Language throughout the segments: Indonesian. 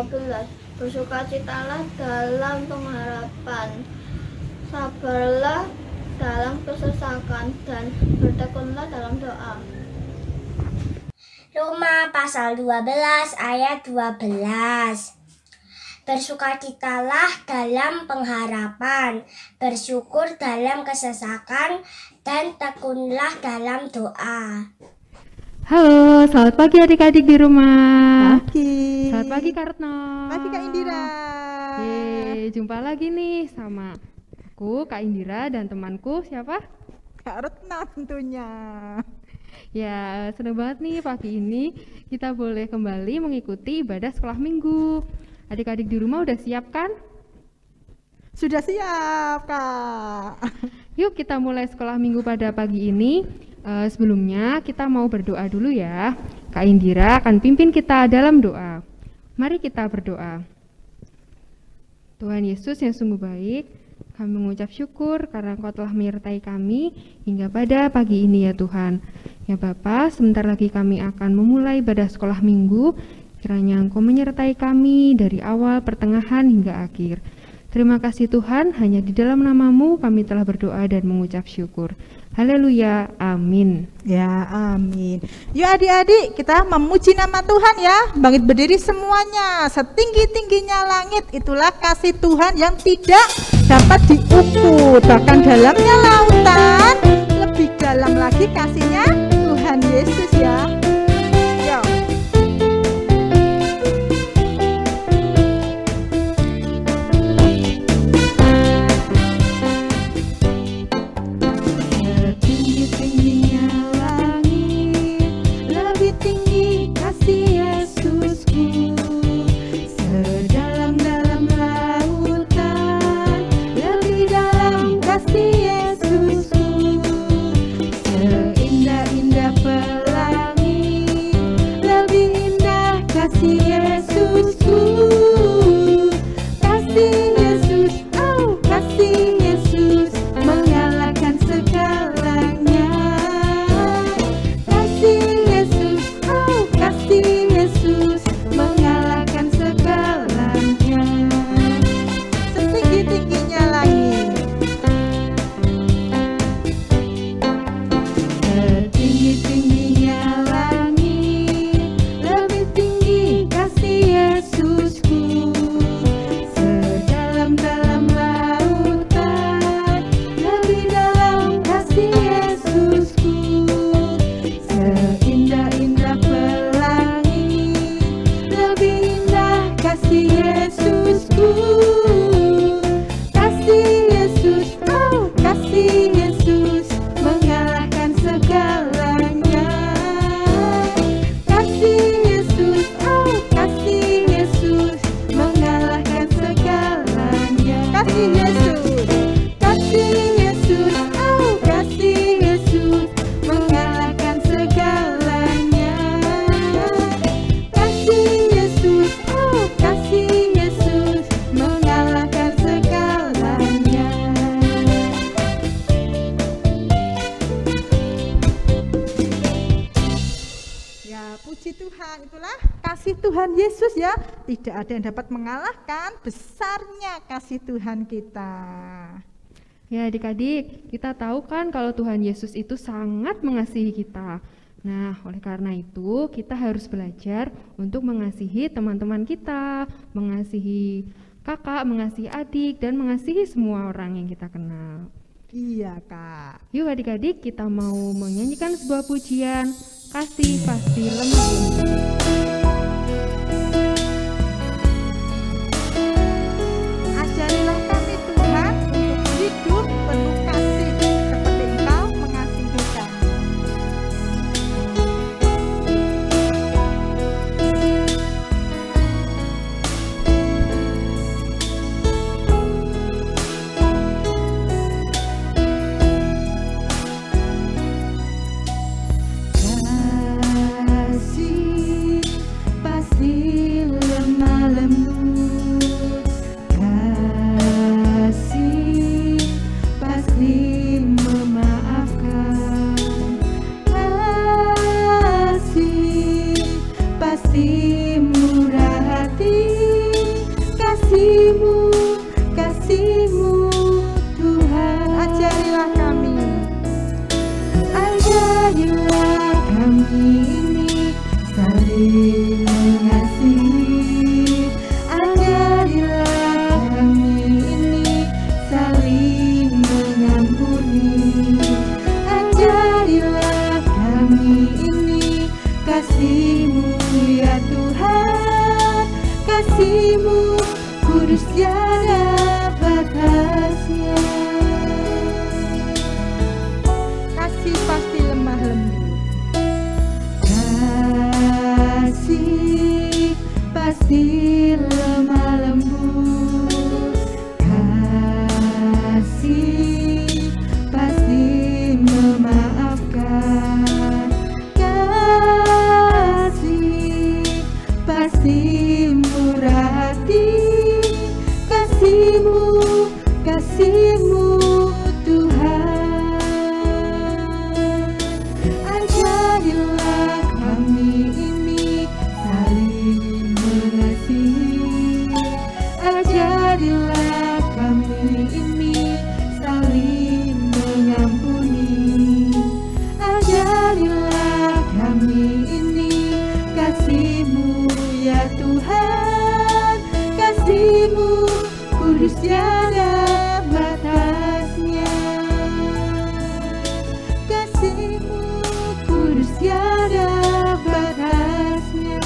12. Bersukacitalah dalam pengharapan, sabarlah dalam kesesakan, dan bertekunlah dalam doa. Roma pasal 12 ayat 12. Bersukacitalah dalam pengharapan, bersyukur dalam kesesakan, dan tekunlah dalam doa. Halo, selamat pagi adik-adik di rumah. Pagi. Selamat pagi Kak Retno. Pagi Kak Indira. Jumpa lagi nih sama aku, Kak Indira, dan temanku siapa? Kak Retno tentunya. Ya, senang banget nih pagi ini kita boleh kembali mengikuti ibadah sekolah minggu. Adik-adik di rumah udah siap kan? Sudah siap, Kak. Yuk kita mulai sekolah minggu pada pagi ini. Sebelumnya kita mau berdoa dulu ya. Kak Indira akan pimpin kita dalam doa. Mari kita berdoa. Tuhan Yesus yang sungguh baik, kami mengucap syukur karena Engkau telah menyertai kami hingga pada pagi ini ya Tuhan. Ya Bapa, sebentar lagi kami akan memulai ibadah sekolah minggu. Kiranya Engkau menyertai kami dari awal, pertengahan hingga akhir. Terima kasih Tuhan, hanya di dalam nama-Mu kami telah berdoa dan mengucap syukur. Haleluya, amin. Ya, amin. Yuk adik-adik, kita memuji nama Tuhan ya. Bangkit berdiri semuanya. Setinggi-tingginya langit, itulah kasih Tuhan yang tidak dapat diukur. Bahkan dalamnya lautan, lebih dalam lagi kasihnya Tuhan Yesus ya. Yuk. Setinggi-tingginya langit, lebih tinggi kasih Yesusku. Sedalam-dalam lautan, lebih dalam kasih Yesusku. Seindah-indah pelangi, lebih indah kasih Yesusku. Kasih Yesus, oh kasih Yesus, mengalahkan segalanya. Kasih Yesus, oh kasih Yesus, mengalahkan segalanya. Setinggi-tingginya langit, setinggi-tingginya langit, lebih tinggi kasih Yesusku. Sedalam-dalam lautan, lebih dalam kasih Yesusku. Seindah-indah pelangi, lebih indah kasih Yesusku. Kasih Yesus, oh kasih Yesus, mengalahkan segalanya. Kasih Yesus, oh kasih Yesus, mengalahkan segalanya. Kasih Yesus, kasih Yesus, oh kasih Yesus, mengalahkan segalanya. Kasih Yesus, oh kasih Yesus, mengalahkan segalanya. Ya, puji Tuhan, itulah kasih Tuhan Yesus ya. Tidak ada yang dapat mengalahkan besarnya kasih Tuhan kita. Ya adik-adik, kita tahu kan kalau Tuhan Yesus itu sangat mengasihi kita. Nah, oleh karena itu kita harus belajar untuk mengasihi teman-teman kita, mengasihi kakak, mengasihi adik, dan mengasihi semua orang yang kita kenal. Iya, Kak. Yuk adik-adik, kita mau menyanyikan sebuah pujian, Kasih Pasti Lemah Lembut. Ajarilah kami Tuhan untuk hidup penuh kasih seperti Engkau mengasihi kami. Kasih kasih-Mu ya Tuhan, kasih-Mu kudus tiada batasnya. Kasih pasti lemah lembut, kasih pasti lemah lembut, kasih pasti memaafkan, kasih pasti murah hati, kasih-Mu, kasih-Mu Tuhan. Ajarilah kami ini saling mengasihi, ajarilah kami ini saling mengampuni, ajarilah kami ini kasih-Mu ya Tuhan, kasih-Mu kudus tiada batasnya, kasih-Mu kudus tiada batasnya.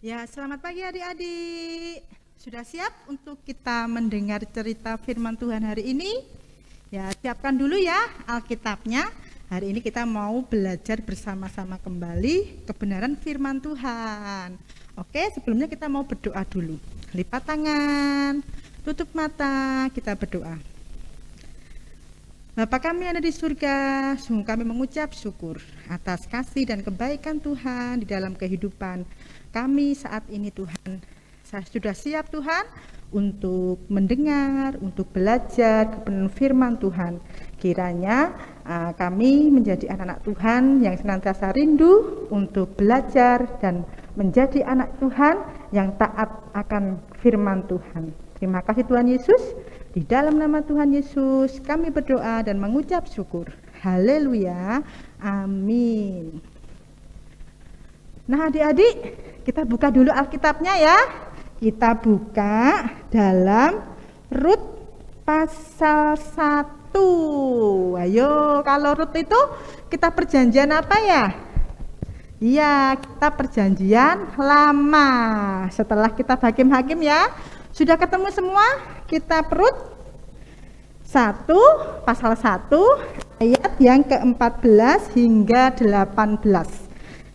Ya, selamat pagi adik-adik. Sudah siap untuk kita mendengar cerita firman Tuhan hari ini? Ya, siapkan dulu ya Alkitabnya. Hari ini kita mau belajar bersama-sama kembali kebenaran firman Tuhan. Oke, sebelumnya kita mau berdoa dulu. Lipat tangan, tutup mata, kita berdoa. Bapa kami yang ada di surga, sungguh kami mengucap syukur atas kasih dan kebaikan Tuhan di dalam kehidupan kami saat ini Tuhan. Saya sudah siap Tuhan untuk mendengar, untuk belajar kebenaran firman Tuhan. Kiranya kami menjadi anak-anak Tuhan yang senantiasa rindu untuk belajar dan menjadi anak Tuhan yang taat akan firman Tuhan. Terima kasih Tuhan Yesus. Di dalam nama Tuhan Yesus kami berdoa dan mengucap syukur. Haleluya. Amin. Nah adik-adik, kita buka dulu Alkitabnya ya. Kita buka dalam Rut pasal 1. Ayo, kalau Rut itu kita perjanjian apa ya? Iya, kita perjanjian lama. Setelah kita hakim-hakim ya. Sudah ketemu semua? Kita Rut 1 pasal 1 ayat yang ke-14 hingga 18.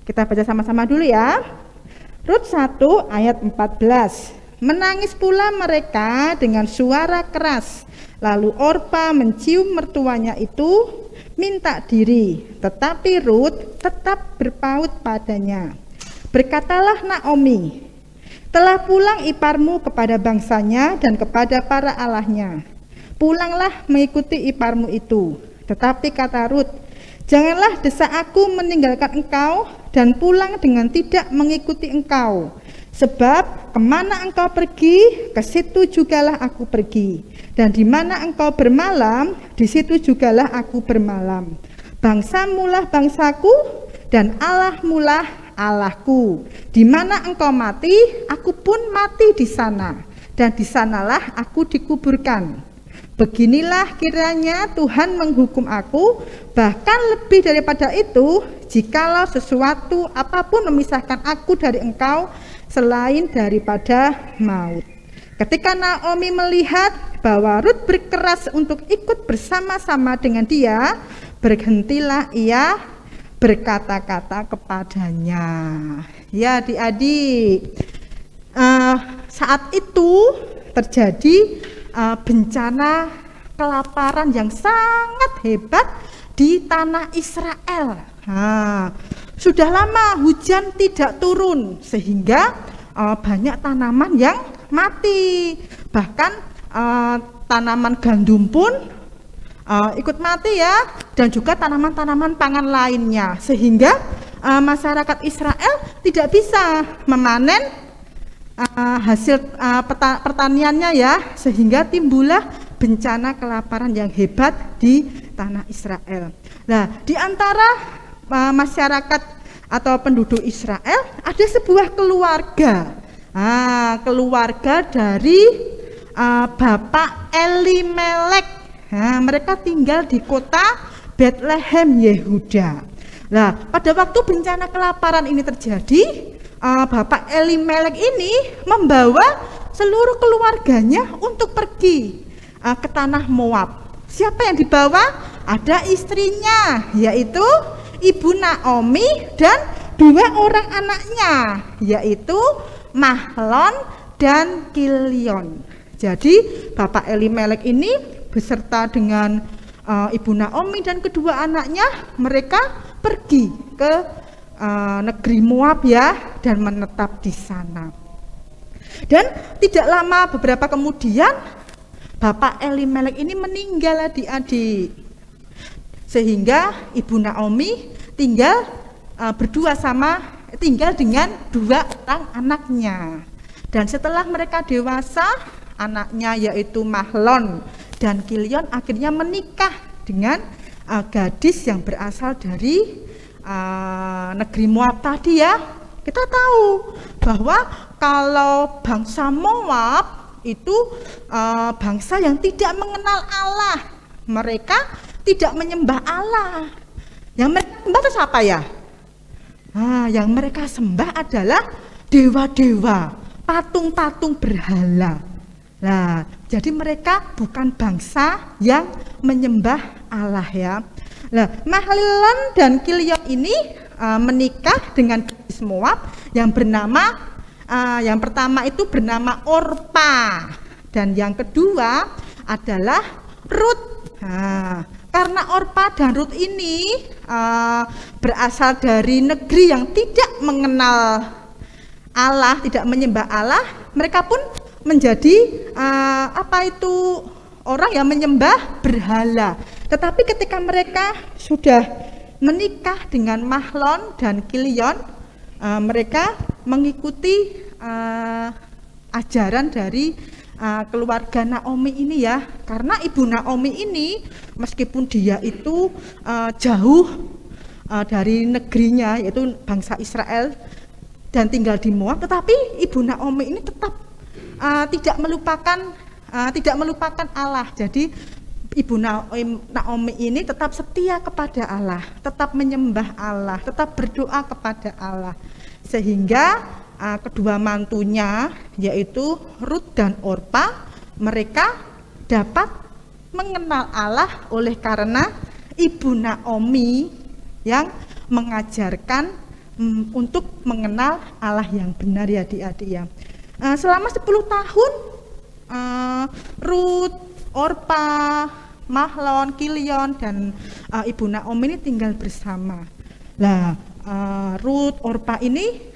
Kita baca sama-sama dulu ya. Rut 1 ayat 14. Menangis pula mereka dengan suara keras. Lalu Orpa mencium mertuanya itu, minta diri. Tetapi Rut tetap berpaut padanya. Berkatalah Naomi, telah pulang iparmu kepada bangsanya dan kepada para allahnya. Pulanglah mengikuti iparmu itu. Tetapi kata Rut, janganlah desak aku meninggalkan engkau dan pulang dengan tidak mengikuti engkau. Sebab kemana engkau pergi, ke situ jugalah aku pergi. Dan di mana engkau bermalam, di situ jugalah aku bermalam. Bangsamulah bangsaku, dan Allahmulah Allahku. Di mana engkau mati, aku pun mati di sana. Dan di sanalah aku dikuburkan. Beginilah kiranya Tuhan menghukum aku, bahkan lebih daripada itu, jikalau sesuatu apapun memisahkan aku dari engkau, selain daripada maut. Ketika Naomi melihat bahwa Rut berkeras untuk ikut bersama-sama dengan dia, berhentilah ia berkata-kata kepadanya. Ya adik-adik, saat itu terjadi bencana kelaparan yang sangat hebat di tanah Israel. Sudah lama hujan tidak turun sehingga banyak tanaman yang mati. Bahkan tanaman gandum pun ikut mati ya, dan juga tanaman-tanaman pangan lainnya, sehingga masyarakat Israel tidak bisa memanen hasil pertaniannya ya, sehingga timbullah bencana kelaparan yang hebat di tanah Israel. Nah, di antara masyarakat atau penduduk Israel, ada sebuah keluarga. Keluarga dari Bapak Elimelek. Mereka tinggal di kota Bethlehem, Yehuda. Nah, pada waktu bencana kelaparan ini terjadi, Bapak Elimelek ini membawa seluruh keluarganya untuk pergi ke tanah Moab. Siapa yang dibawa? Ada istrinya, yaitu Ibu Naomi, dan 2 orang anaknya, yaitu Mahlon dan Kilion. Jadi Bapak Elimelek ini beserta dengan Ibu Naomi dan kedua anaknya, mereka pergi ke negeri Moab ya, dan menetap di sana. Dan tidak lama beberapa kemudian Bapak Elimelek ini meninggal, adik-adik. Sehingga Ibu Naomi tinggal dengan 2 orang anaknya. Dan setelah mereka dewasa, anaknya yaitu Mahlon dan Kilion akhirnya menikah dengan gadis yang berasal dari negeri Moab tadi ya. Kita tahu bahwa kalau bangsa Moab itu bangsa yang tidak mengenal Allah. Mereka tidak menyembah Allah. Yang mereka sembah itu siapa ya? Yang mereka sembah adalah dewa-dewa, patung-patung berhala. Nah, jadi mereka bukan bangsa yang menyembah Allah ya. Nah, Mahlon dan Kilion ini menikah dengan gadis Moab yang pertama itu bernama Orpa, dan yang kedua adalah Rut. Karena Orpa dan Rut ini berasal dari negeri yang tidak mengenal Allah, tidak menyembah Allah, mereka pun menjadi orang yang menyembah berhala. Tetapi ketika mereka sudah menikah dengan Mahlon dan Kilion, mereka mengikuti ajaran dari keluarga Naomi ini ya. Karena Ibu Naomi ini meskipun dia itu jauh dari negerinya, yaitu bangsa Israel, dan tinggal di Moab, tetapi Ibu Naomi ini tetap tidak melupakan Allah. Jadi Ibu Naomi ini tetap setia kepada Allah, tetap menyembah Allah, tetap berdoa kepada Allah. Sehingga kedua mantunya yaitu Rut dan Orpa, mereka dapat mengenal Allah oleh karena Ibu Naomi yang mengajarkan untuk mengenal Allah yang benar ya adik-adik ya. Selama 10 tahun Rut, Orpa, Mahlon, Kilion, dan Ibu Naomi ini tinggal bersama. Nah, Rut, Orpa ini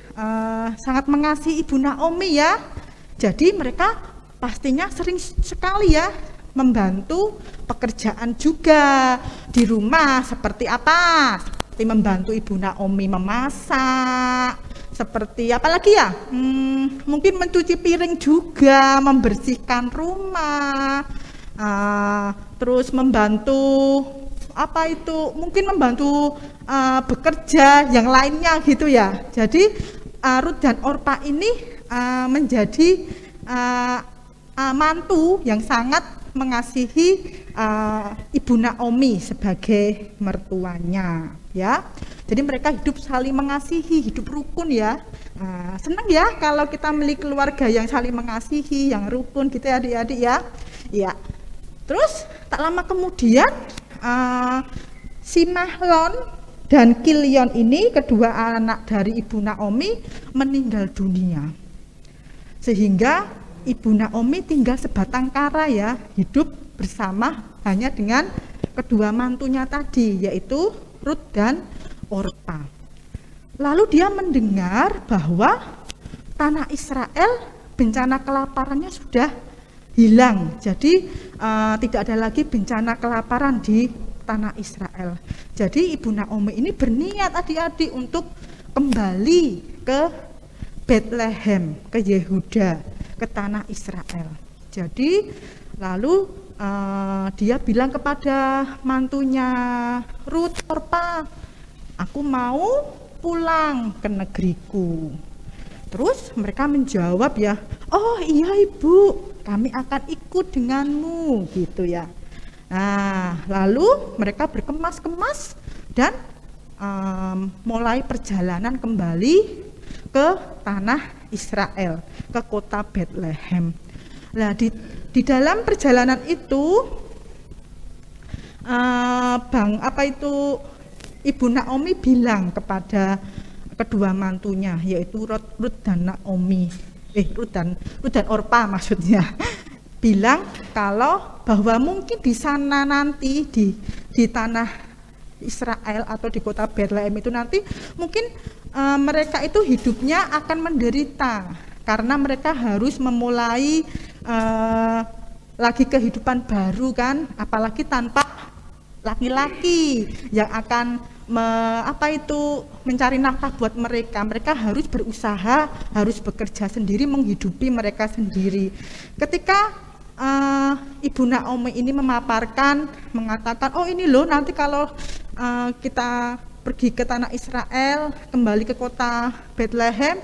sangat mengasihi Ibu Naomi ya. Jadi mereka pastinya sering sekali ya membantu pekerjaan juga di rumah. Seperti apa? Seperti membantu Ibu Naomi memasak, seperti apa lagi ya? Mungkin mencuci piring juga, membersihkan rumah, terus membantu mungkin membantu bekerja yang lainnya gitu ya. Jadi Rut dan Orpa ini menjadi mantu yang sangat mengasihi Ibu Naomi sebagai mertuanya ya. Jadi mereka hidup saling mengasihi, hidup rukun ya. Senang ya kalau kita memiliki keluarga yang saling mengasihi, yang rukun gitu ya adik-adik ya. Ya. Terus tak lama kemudian si Mahlon dan Kilion ini, kedua anak dari Ibu Naomi, meninggal dunia. Sehingga Ibu Naomi tinggal sebatang kara ya, hidup bersama hanya dengan kedua mantunya tadi, yaitu Rut dan Orpa. Lalu dia mendengar bahwa tanah Israel bencana kelaparannya sudah hilang. Jadi tidak ada lagi bencana kelaparan di tanah Israel. Jadi Ibu Naomi ini berniat adik-adik untuk kembali ke Bethlehem, ke Yehuda, ke tanah Israel. Jadi lalu dia bilang kepada mantunya, Rut, Orpa, aku mau pulang ke negeriku. Terus mereka menjawab ya, oh iya ibu, kami akan ikut denganmu gitu ya. Nah lalu mereka berkemas-kemas dan mulai perjalanan kembali ke tanah Israel, ke kota Bethlehem. Nah di dalam perjalanan itu Ibu Naomi bilang kepada kedua mantunya, yaitu Rut dan Naomi, Rut dan Orpa maksudnya, bilang kalau bahwa mungkin di sana nanti di tanah Israel atau di kota Bethlehem itu nanti mungkin mereka itu hidupnya akan menderita karena mereka harus memulai lagi kehidupan baru kan, apalagi tanpa laki-laki yang akan mencari nafkah buat mereka. Mereka harus berusaha, harus bekerja sendiri, menghidupi mereka sendiri. Ketika Ibu Naomi ini mengatakan, oh ini loh nanti kalau kita pergi ke tanah Israel, kembali ke kota Bethlehem,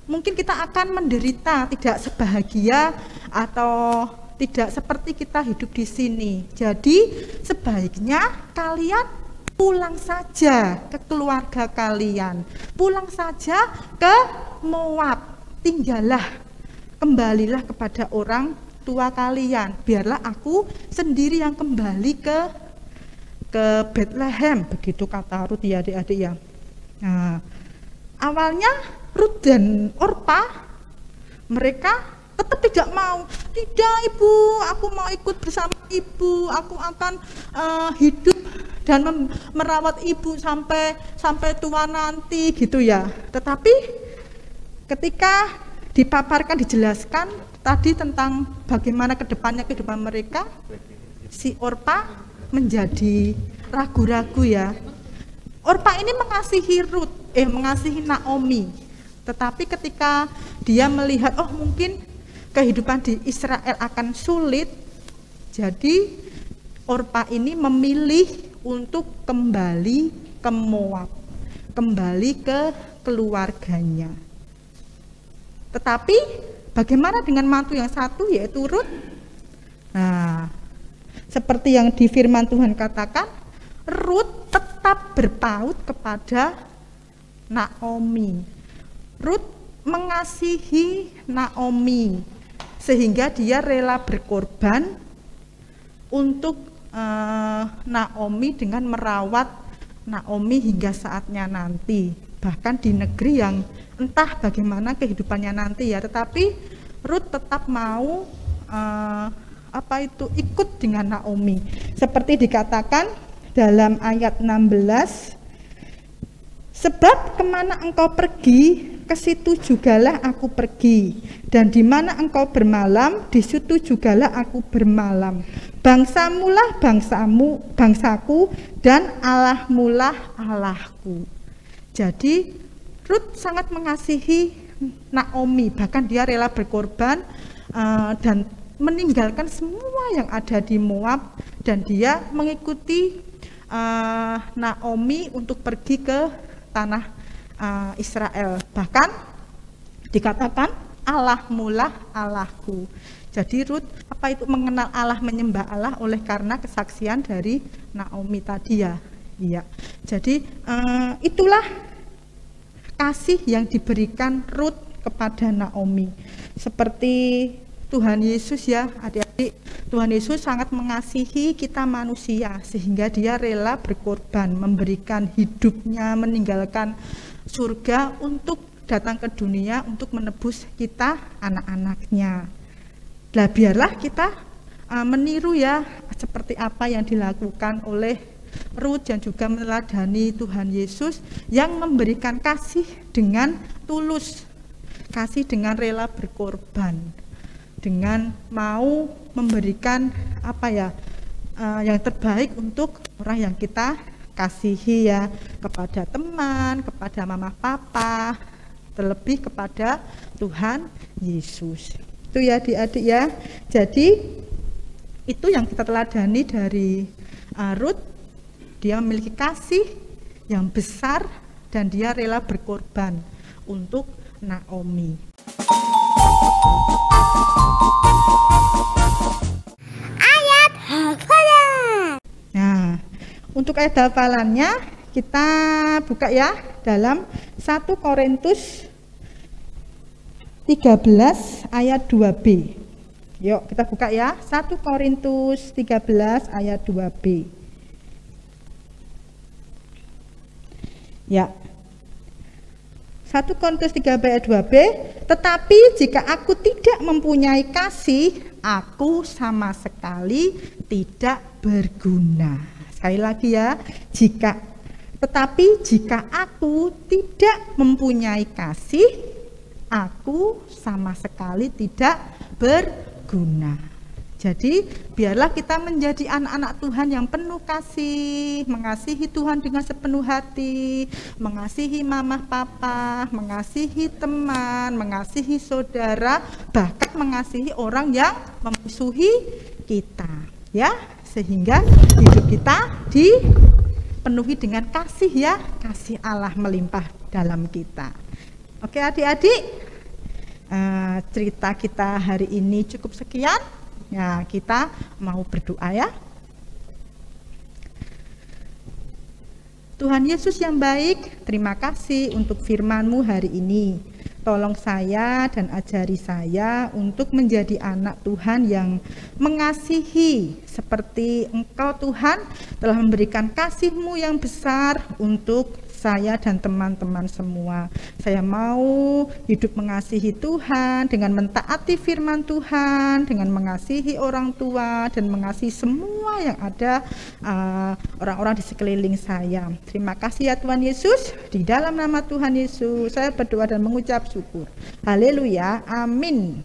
mungkin kita akan menderita, tidak sebahagia atau tidak seperti kita hidup di sini. Jadi sebaiknya kalian pulang saja ke keluarga kalian, pulang saja ke Moab, kembalilah kepada orang tua kalian, biarlah aku sendiri yang kembali ke Bethlehem, begitu kata Rut ya adik-adik ya. Nah, awalnya Rut dan Orpa mereka tetap tidak mau. Tidak ibu, aku mau ikut bersama ibu, aku akan hidup dan merawat ibu sampai tua nanti gitu ya. Tetapi ketika dipaparkan, dijelaskan tadi tentang bagaimana kedepannya kehidupan mereka, si Orpa menjadi ragu-ragu ya. Orpa ini mengasihi Naomi, tetapi ketika dia melihat oh mungkin kehidupan di Israel akan sulit, jadi Orpa ini memilih untuk kembali ke Moab, kembali ke keluarganya. Tetapi bagaimana dengan mantu yang satu yaitu Rut? Nah, seperti yang di firman Tuhan katakan, Rut tetap berpaut kepada Naomi. Rut mengasihi Naomi sehingga dia rela berkorban untuk Naomi dengan merawat Naomi hingga saatnya nanti, bahkan di negeri yang entah bagaimana kehidupannya nanti ya, tetapi Rut tetap mau ikut dengan Naomi. Seperti dikatakan dalam ayat 16, sebab kemana engkau pergi, ke situ jugalah aku pergi, dan di mana engkau bermalam, di situ jugalah aku bermalam. Bangsamulah bangsaku, dan Allahmulah Allahku. Jadi Rut sangat mengasihi Naomi, bahkan dia rela berkorban dan meninggalkan semua yang ada di Moab, dan dia mengikuti Naomi untuk pergi ke tanah Israel. Bahkan dikatakan Allahmulah Allahku. Jadi Rut mengenal Allah, menyembah Allah oleh karena kesaksian dari Naomi tadi ya. Iya. Jadi itulah kasih yang diberikan Rut kepada Naomi. Seperti Tuhan Yesus ya, adik-adik, Tuhan Yesus sangat mengasihi kita manusia sehingga dia rela berkorban, memberikan hidupnya, meninggalkan surga untuk datang ke dunia untuk menebus kita anak-anaknya. Nah, biarlah kita meniru ya seperti apa yang dilakukan oleh Rut dan juga meneladani Tuhan Yesus yang memberikan kasih dengan tulus, kasih dengan rela berkorban, dengan mau memberikan yang terbaik untuk orang yang kita kasihi ya, kepada teman, kepada mama papa, terlebih kepada Tuhan Yesus. Itu ya adik-adik ya. Jadi itu yang kita teladani dari Rut. Dia memiliki kasih yang besar dan dia rela berkorban untuk Naomi. Ayat hafalan. Nah, untuk ayat hafalannya kita buka ya dalam 1 Korintus 13 ayat 2b. Yuk kita buka ya, 1 Korintus 13 ayat 2b. Ya, 1 Korintus 13 ayat 2b, tetapi jika aku tidak mempunyai kasih, aku sama sekali tidak berguna. Sekali lagi ya, tetapi jika aku tidak mempunyai kasih, aku sama sekali tidak berguna. Jadi biarlah kita menjadi anak-anak Tuhan yang penuh kasih, mengasihi Tuhan dengan sepenuh hati, mengasihi mama papa, mengasihi teman, mengasihi saudara, bahkan mengasihi orang yang memusuhi kita, ya, sehingga hidup kita dipenuhi dengan kasih ya, kasih Allah melimpah dalam kita. Oke adik-adik, cerita kita hari ini cukup sekian. Ya, kita mau berdoa ya. Tuhan Yesus yang baik, terima kasih untuk firman-Mu hari ini. Tolong saya dan ajari saya untuk menjadi anak Tuhan yang mengasihi seperti Engkau Tuhan telah memberikan kasih-Mu yang besar untuk saya dan teman-teman semua. Saya mau hidup mengasihi Tuhan dengan mentaati firman Tuhan, dengan mengasihi orang tua dan mengasihi semua yang ada, orang-orang di sekeliling saya. Terima kasih ya Tuhan Yesus. Di dalam nama Tuhan Yesus saya berdoa dan mengucap syukur. Haleluya. Amin.